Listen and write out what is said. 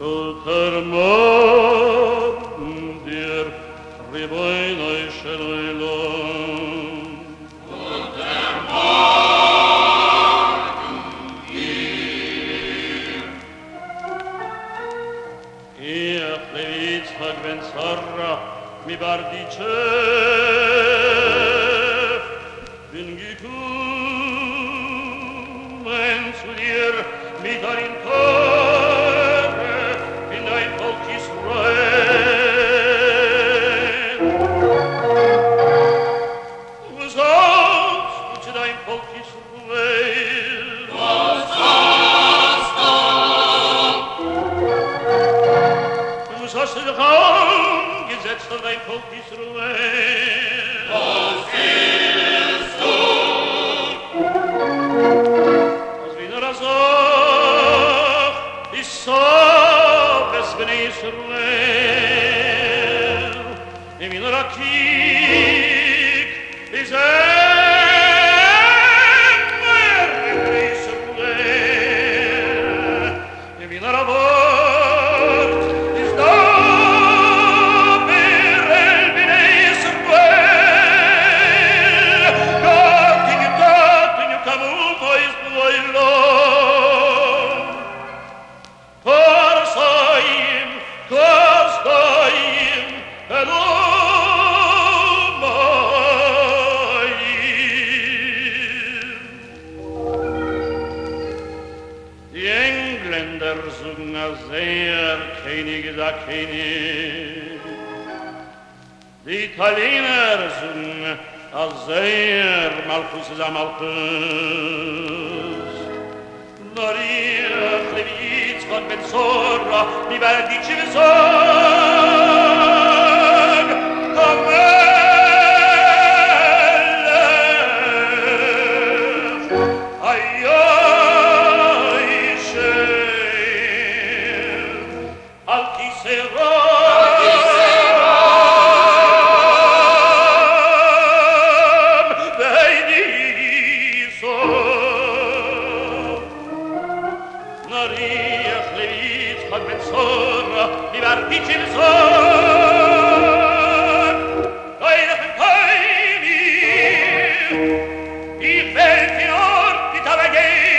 Guten Morgen, dir Rebeinischen Land. Guten Morgen, dir. Ich lebe Yitzchak ben Sarah, mi Bardice, bin gekommen zu dir mit deinem Tore in dein Volk Israel. Was sagst du zu dein Volk Israel? Was hast du? Was hast du doch angesetzt auf dein Volk Israel? Was willst du? Als wie nur Azach ist Sabes ben Israel. Und wie nur Akik ist Emmer ben Israel. Und wie nur Avot ist Daber el ben Israel. Gott in Gott in Kamut ist Boilon. Korsaim, Korsaim, Elomayim. Die Engländer suchen als sehr König ist ein König. Die Italiener suchen als sehr Malchus ist ein Malchus. Maria, Levitz, von Benzora, mi Bardice Vesog, Amelech, Ayai Shem, Al-Kisera, Maria, Levitz, von Benzora, mi Bardice Vesog, deine Verteidigung, ich fällt in Ort, die Tage gehen,